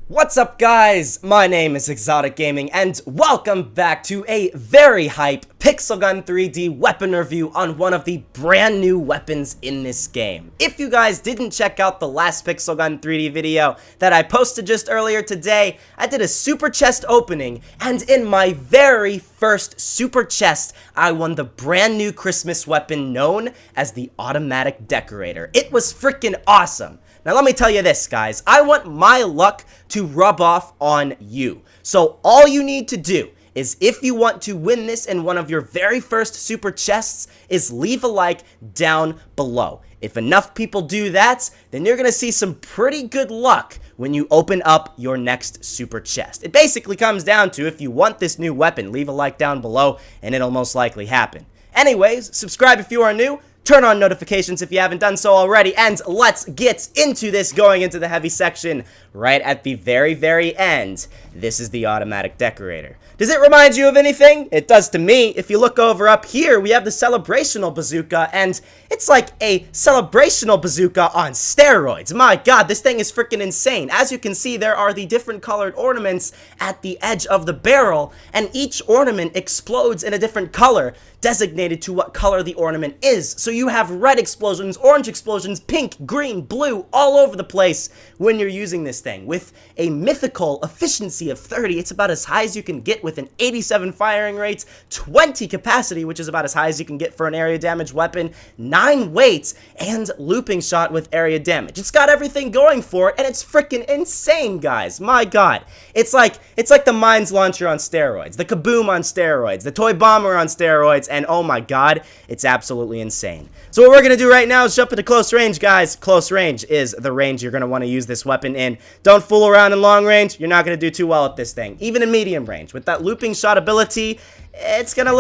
What's up, guys? My name is ExxotikGaming, and welcome back to a very hype Pixel Gun 3D weapon review on one of the brand new weapons in this game. If you guys didn't check out the last Pixel Gun 3D video that I posted just earlier today, I did a super chest opening, and in my very first super chest, I won the brand new Christmas weapon known as the Automatic Decorator. It was freaking awesome. Now let me tell you this, guys, I want my luck to rub off on you. So all you need to do is, if you want to win this in one of your very first super chests, is leave a like down below. If enough people do that, then you're gonna see some pretty good luck when you open up your next super chest. It basically comes down to, if you want this new weapon, leave a like down below and it'll most likely happen. Anyways, subscribe if you are new. Turn on notifications if you haven't done so already, and let's get into this, going into the heavy section right at the very end. This is the Automatic Decorator. Does it remind you of anything? It does to me. If you look over up here, we have the celebrational bazooka, and it's like a celebrational bazooka on steroids. My god, this thing is freaking insane. As you can see, there are the different colored ornaments at the edge of the barrel, and each ornament explodes in a different color, designated to what color the ornament is. So you have red explosions, orange explosions, pink, green, blue, all over the place when you're using this thing. With a mythical efficiency of 30, it's about as high as you can get with an 87 firing rate, 20 capacity, which is about as high as you can get for an area damage weapon, 9 weights, and looping shot with area damage. It's got everything going for it, and it's freaking insane, guys. My god. It's like the Mines launcher on steroids, the Kaboom on steroids, the Toy Bomber on steroids, and oh my god, it's absolutely insane. So what we're going to do right now is jump into close range, guys. Close range is the range you're going to want to use this weapon in. Don't fool around in long range. You're not going to do too well at this thing. Even in medium range, with that looping shot ability, it's gonna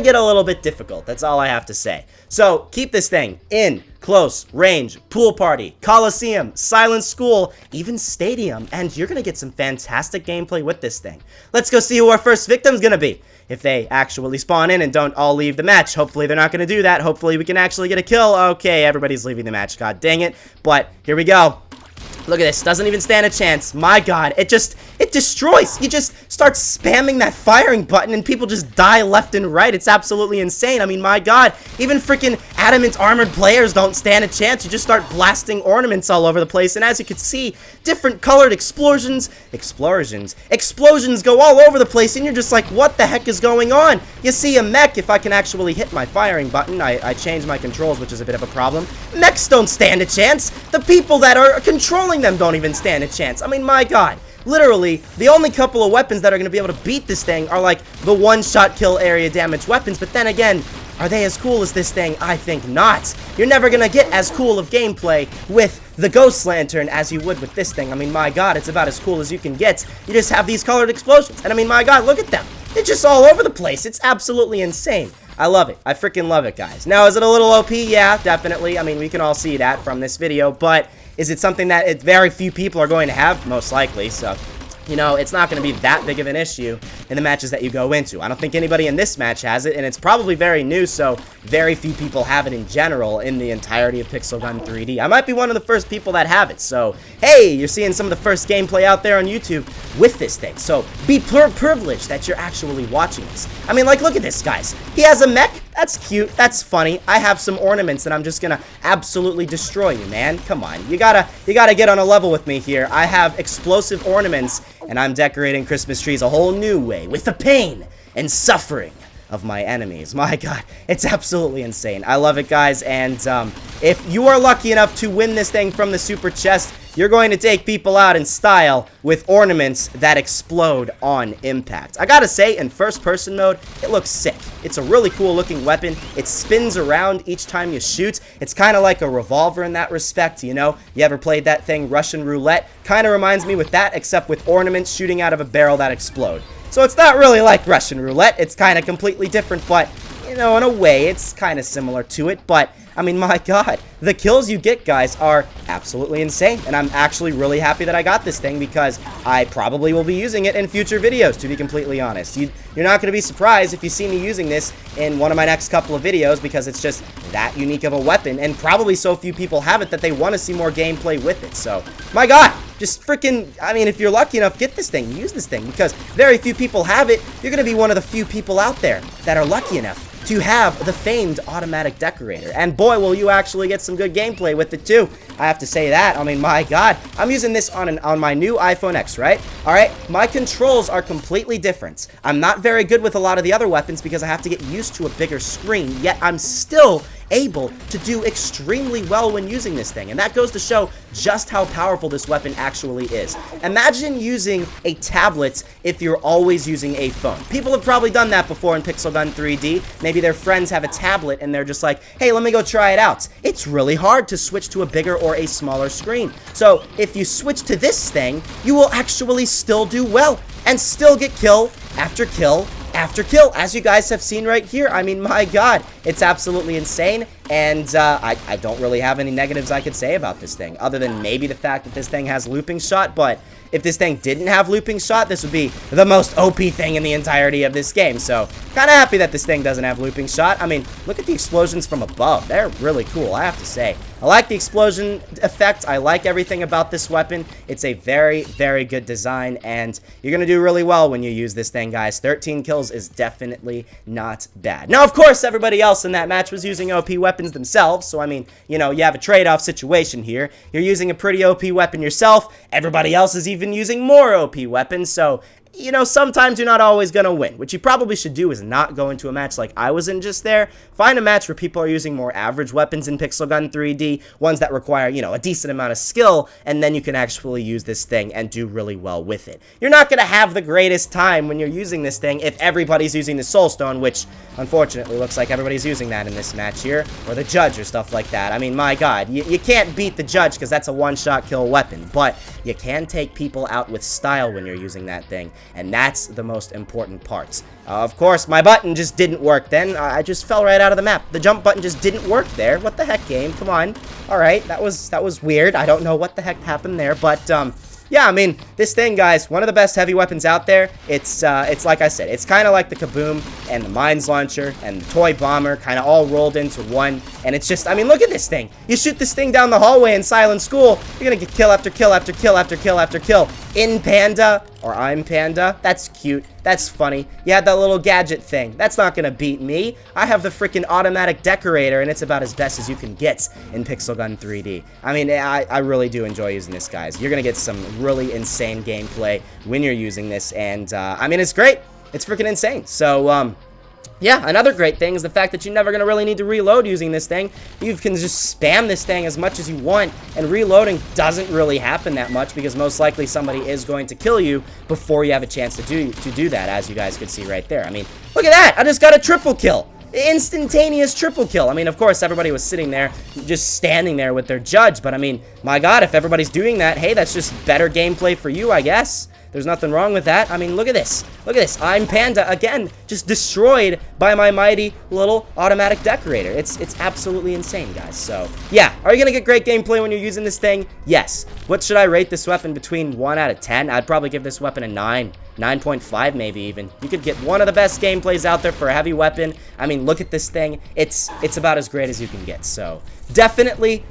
get a little bit difficult. That's all I have to say. So keep this thing in close range, pool party, coliseum, silent school, even stadium, and you're gonna get some fantastic gameplay with this thing. Let's go see who our first victim's gonna be. If they actually spawn in and don't all leave the match. Hopefully they're not gonna do that. Hopefully we can actually get a kill. Okay, everybody's leaving the match. God dang it. But here we go. Look at this, doesn't even stand a chance. My god, it destroys. You just start spamming that firing button and people just die left and right. It's absolutely insane. I mean, my god, even freaking adamant armored players don't stand a chance. You just start blasting ornaments all over the place, and as you can see, different colored explosions go all over the place, and you're just like, what the heck is going on? You see a mech. If I can actually hit my firing button, I changed my controls, which is a bit of a problem. Mechs don't stand a chance. The people that are controlling them don't even stand a chance. I mean, my god. Literally, the only couple of weapons that are going to be able to beat this thing are like the one-shot kill area damage weapons, but then again, are they as cool as this thing? I think not. You're never going to get as cool of gameplay with the Ghost Lantern as you would with this thing. I mean, my god, it's about as cool as you can get. You just have these colored explosions, and I mean, my god, look at them. They're just all over the place. It's absolutely insane. I love it. I freaking love it, guys. Now, is it a little OP? Yeah, definitely. I mean, we can all see that from this video, but is it something that very few people are going to have? Most likely, so, you know, it's not going to be that big of an issue in the matches that you go into. I don't think anybody in this match has it, and it's probably very new, so very few people have it in general in the entirety of Pixel Gun 3D. I might be one of the first people that have it, so hey, you're seeing some of the first gameplay out there on YouTube with this thing, so be privileged that you're actually watching this. I mean, like, look at this, guys. He has a mech. That's cute. That's funny. I have some ornaments, and I'm just gonna absolutely destroy you, man. Come on. You gotta get on a level with me here. I have explosive ornaments, and I'm decorating Christmas trees a whole new way with the pain and suffering of my enemies. My god, it's absolutely insane. I love it, guys, and if you are lucky enough to win this thing from the super chest, you're going to take people out in style with ornaments that explode on impact. I gotta say, in first-person mode, it looks sick. It's a really cool-looking weapon. It spins around each time you shoot. It's kind of like a revolver in that respect, you know? You ever played that thing, Russian Roulette? Kind of reminds me with that, except with ornaments shooting out of a barrel that explode. So it's not really like Russian Roulette. It's kind of completely different, but, you know, in a way, it's kind of similar to it, but I mean, my god, the kills you get, guys, are absolutely insane, and I'm actually really happy that I got this thing because I probably will be using it in future videos, to be completely honest. You're not going to be surprised if you see me using this in one of my next couple of videos because it's just that unique of a weapon, and probably so few people have it that they want to see more gameplay with it. So, my god, just freaking, I mean, if you're lucky enough, get this thing, use this thing, because very few people have it. You're going to be one of the few people out there that are lucky enough to have the famed Automatic Decorator. And boy, will you actually get some good gameplay with it too. I have to say that. I mean, my God, I'm using this on my new iPhone X, right? All right, my controls are completely different. I'm not very good with a lot of the other weapons because I have to get used to a bigger screen, yet I'm still able to do extremely well when using this thing, and that goes to show just how powerful this weapon actually is. Imagine using a tablet if you're always using a phone. People have probably done that before in Pixel Gun 3D. Maybe their friends have a tablet and they're just like, hey, let me go try it out. It's really hard to switch to a bigger or a smaller screen. So if you switch to this thing, you will actually still do well and still get kill after kill after kill, as you guys have seen right here. I mean, my God, it's absolutely insane, and I don't really have any negatives I could say about this thing, other than maybe the fact that this thing has looping shot, but if this thing didn't have looping shot, this would be the most OP thing in the entirety of this game, so kind of happy that this thing doesn't have looping shot. I mean, look at the explosions from above. They're really cool, I have to say. I like the explosion effect. I like everything about this weapon. It's a very, very good design, and you're going to do really well when you use this thing, guys. 13 kills is definitely not bad. Now, of course, everybody else in that match was using OP weapons themselves, so, I mean, you know, you have a trade-off situation here. You're using a pretty OP weapon yourself. Everybody else is even using more OP weapons, so you know, sometimes you're not always going to win. What you probably should do is not go into a match like I was in just there. Find a match where people are using more average weapons in Pixel Gun 3D, ones that require, you know, a decent amount of skill, and then you can actually use this thing and do really well with it. You're not going to have the greatest time when you're using this thing if everybody's using the Soul Stone, which unfortunately looks like everybody's using that in this match here, or the Judge or stuff like that. I mean, my God, you can't beat the Judge because that's a one-shot kill weapon, but you can take people out with style when you're using that thing. And that's the most important part. Of course, my button just didn't work then. I just fell right out of the map. The jump button just didn't work there. What the heck, game? Come on. Alright, that was weird. I don't know what the heck happened there, but, yeah, I mean, this thing, guys, one of the best heavy weapons out there. It's like I said, it's kind of like the Kaboom and the Mines Launcher and the Toy Bomber kind of all rolled into one. And it's just, I mean, look at this thing. You shoot this thing down the hallway in Silent School, you're going to get kill after kill after kill after kill after kill. In Panda, or I'm Panda. That's cute. That's funny. You had that little gadget thing. That's not going to beat me. I have the freaking Automatic Decorator, and it's about as best as you can get in Pixel Gun 3D. I mean, I really do enjoy using this, guys. You're going to get some really insane gameplay when you're using this, and, I mean, it's great. It's freaking insane. So, yeah, another great thing is the fact that you're never going to really need to reload using this thing. You can just spam this thing as much as you want, and reloading doesn't really happen that much because most likely somebody is going to kill you before you have a chance to do that, as you guys could see right there. I mean, look at that! I just got a triple kill! Instantaneous triple kill. I mean, of course, everybody was sitting there, just standing there with their Judge, but I mean, my God, if everybody's doing that, hey, that's just better gameplay for you, I guess. There's nothing wrong with that. I mean, look at this. Look at this. I'm Panda, again, just destroyed by my mighty little Automatic Decorator. It's absolutely insane, guys. So, yeah. Are you going to get great gameplay when you're using this thing? Yes. What should I rate this weapon between 1 out of 10? I'd probably give this weapon a 9. 9.5 maybe even. You could get one of the best gameplays out there for a heavy weapon. I mean, look at this thing. It's about as great as you can get. So definitely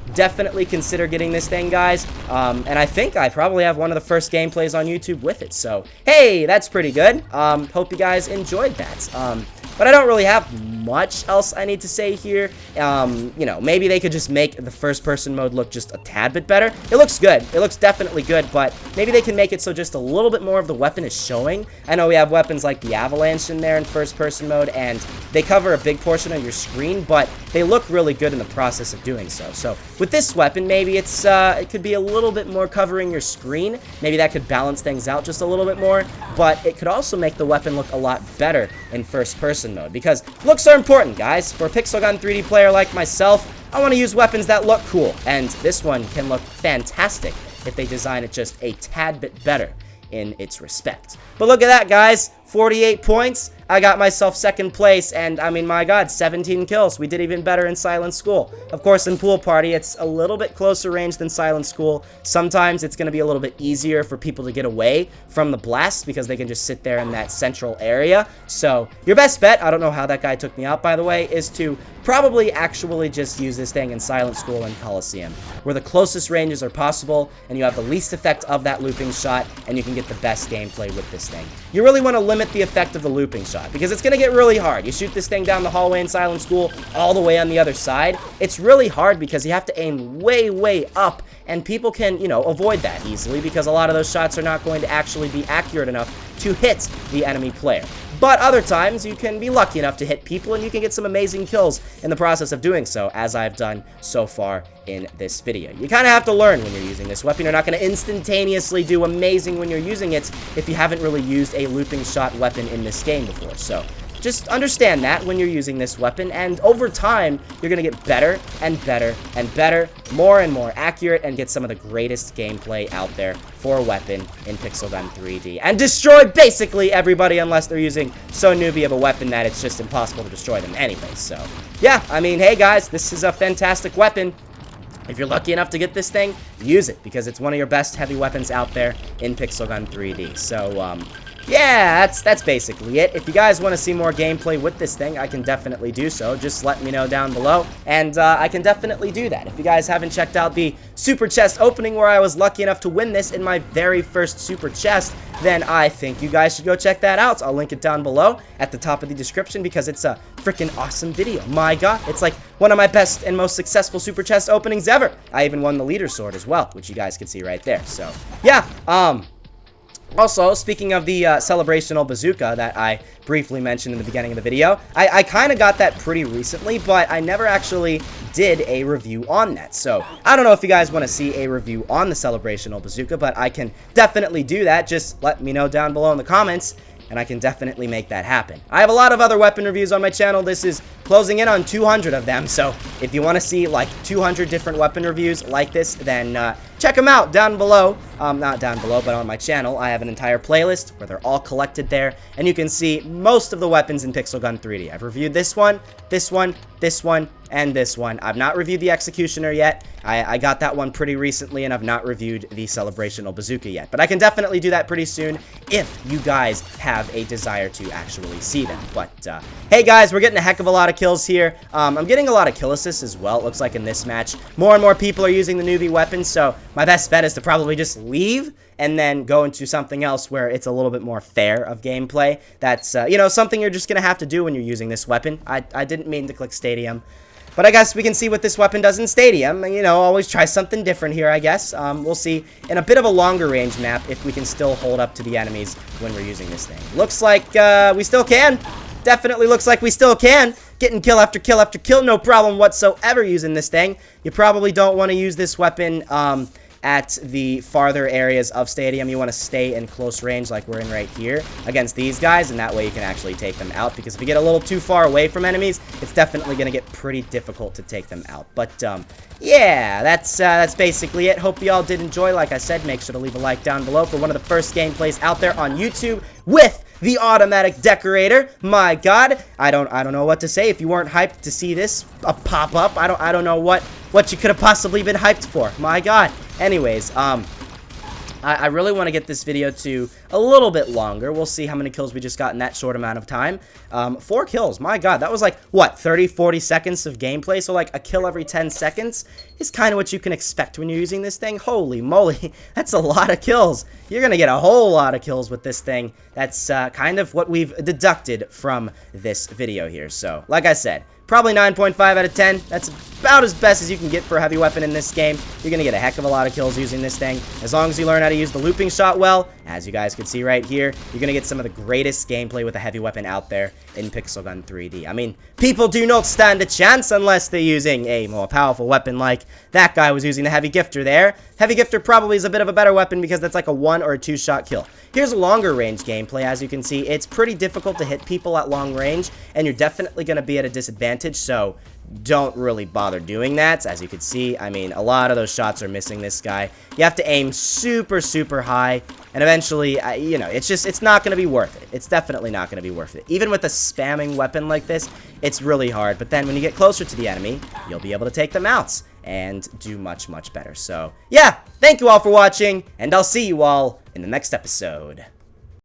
consider getting this thing, guys. And I think I probably have one of the first gameplays on YouTube with it. So hey, that's pretty good. Hope you guys enjoyed that. But I don't really have much else I need to say here. You know, maybe they could just make the first-person mode look just a tad bit better. It looks good. It looks definitely good, but maybe they can make it so just a little bit more of the weapon is showing. I know we have weapons like the Avalanche in there in first-person mode, and they cover a big portion of your screen, but they look really good in the process of doing so. So with this weapon, maybe it could be a little bit more covering your screen. Maybe that could balance things out just a little bit more, but it could also make the weapon look a lot better in first-person mode, because looks are important, guys. For a Pixel Gun 3D player like myself, I want to use weapons that look cool, and this one can look fantastic if they design it just a tad bit better in its respect. But look at that, guys. 48 points. I got myself second place, and I mean, my God, 17 kills. We did even better in Silent School. Of course, in Pool Party, it's a little bit closer range than Silent School. Sometimes it's going to be a little bit easier for people to get away from the blast because they can just sit there in that central area. So your best bet, I don't know how that guy took me out, by the way, is to probably actually just use this thing in Silent School and Coliseum, where the closest ranges are possible, and you have the least effect of that looping shot, and you can get the best gameplay with this thing. You really want to limit the effect of the looping shot, because it's going to get really hard. You shoot this thing down the hallway in Silent School, all the way on the other side. It's really hard because you have to aim way, way up, and people can, you know, avoid that easily, because a lot of those shots are not going to actually be accurate enough to hit the enemy player. But other times, you can be lucky enough to hit people, and you can get some amazing kills in the process of doing so, as I've done so far in this video. You kind of have to learn when you're using this weapon. You're not going to instantaneously do amazing when you're using it if you haven't really used a looping shot weapon in this game before. So just understand that when you're using this weapon, and over time, you're going to get better and better and better, more and more accurate, and get some of the greatest gameplay out there for a weapon in Pixel Gun 3D. And destroy basically everybody unless they're using so newbie of a weapon that it's just impossible to destroy them anyway. So, yeah, I mean, hey guys, this is a fantastic weapon. If you're lucky enough to get this thing, use it, because it's one of your best heavy weapons out there in Pixel Gun 3D. So, yeah, that's basically it. If you guys want to see more gameplay with this thing, I can definitely do so. Just let me know down below, and I can definitely do that. If you guys haven't checked out the Super Chest opening where I was lucky enough to win this in my very first Super Chest, then I think you guys should go check that out. I'll link it down below at the top of the description, because it's a freaking awesome video. My god, it's like one of my best and most successful Super Chest openings ever. I even won the leader sword as well, which you guys can see right there. So, yeah, also, speaking of the celebrational bazooka that I briefly mentioned in the beginning of the video, I kind of got that pretty recently, but I never actually did a review on that. So, I don't know if you guys want to see a review on the celebrational bazooka, but I can definitely do that. Just let me know down below in the comments, and I can definitely make that happen. I have a lot of other weapon reviews on my channel. This is closing in on 200 of them, so if you want to see like 200 different weapon reviews like this, then check them out down below. Not down below, but on my channel. I have an entire playlist where they're all collected there, and you can see most of the weapons in Pixel Gun 3D. I've reviewed this one, this one, this one, and this one. I've not reviewed the Executioner yet. I got that one pretty recently, and I've not reviewed the Celebrational Bazooka yet. But I can definitely do that pretty soon if you guys have a desire to actually see them. But, hey guys, we're getting a heck of a lot of kills here. I'm getting a lot of kill assists as well, it looks like in this match. More and more people are using the newbie weapons, so my best bet is to probably just leave and then go into something else where it's a little bit more fair of gameplay. That's, you know, something you're just going to have to do when you're using this weapon. I didn't mean to click Stadium, but I guess we can see what this weapon does in Stadium. You know, always try something different here, I guess. We'll see in a bit of a longer range map if we can still hold up to the enemies when we're using this thing. Looks like we still can. Definitely looks like we still can. Getting kill after kill after kill, no problem whatsoever using this thing. You probably don't want to use this weapon at the farther areas of Stadium. You want to stay in close range like we're in right here against these guys, and that way you can actually take them out, because if you get a little too far away from enemies, it's definitely going to get pretty difficult to take them out. But yeah, that's basically it. Hope you all did enjoy. Like I said, make sure to leave a like down below for one of the first gameplays out there on YouTube with the Automatic Decorator. My god, I don't know what to say. If you weren't hyped to see this pop up, I don't know what you could have possibly been hyped for. My god. Anyways, I really want to get this video to a little bit longer. We'll see how many kills we just got in that short amount of time. 4 kills. My god, that was like, what, 30, 40 seconds of gameplay? So like a kill every 10 seconds is kind of what you can expect when you're using this thing. Holy moly, that's a lot of kills. You're going to get a whole lot of kills with this thing. That's kind of what we've deducted from this video here. So, like I said, probably 9.5 out of 10. That's about as best as you can get for a heavy weapon in this game. You're going to get a heck of a lot of kills using this thing. As long as you learn how to use the looping shot well, as you guys can see right here, you're going to get some of the greatest gameplay with a heavy weapon out there in Pixel Gun 3D. I mean, people do not stand a chance unless they're using a more powerful weapon like that guy was using the Heavy Gifter there. Heavy Gifter probably is a bit of a better weapon because that's like a 1 or a 2 shot kill. Here's a longer range gameplay. As you can see, it's pretty difficult to hit people at long range, and you're definitely going to be at a disadvantage, so don't really bother doing that. As you can see, I mean, a lot of those shots are missing this guy. You have to aim super, super high, and eventually, you know, it's not going to be worth it. It's definitely not going to be worth it. Even with a spamming weapon like this, it's really hard, but then when you get closer to the enemy, you'll be able to take them out and do much, much better. So, yeah, thank you all for watching, and I'll see you all in the next episode.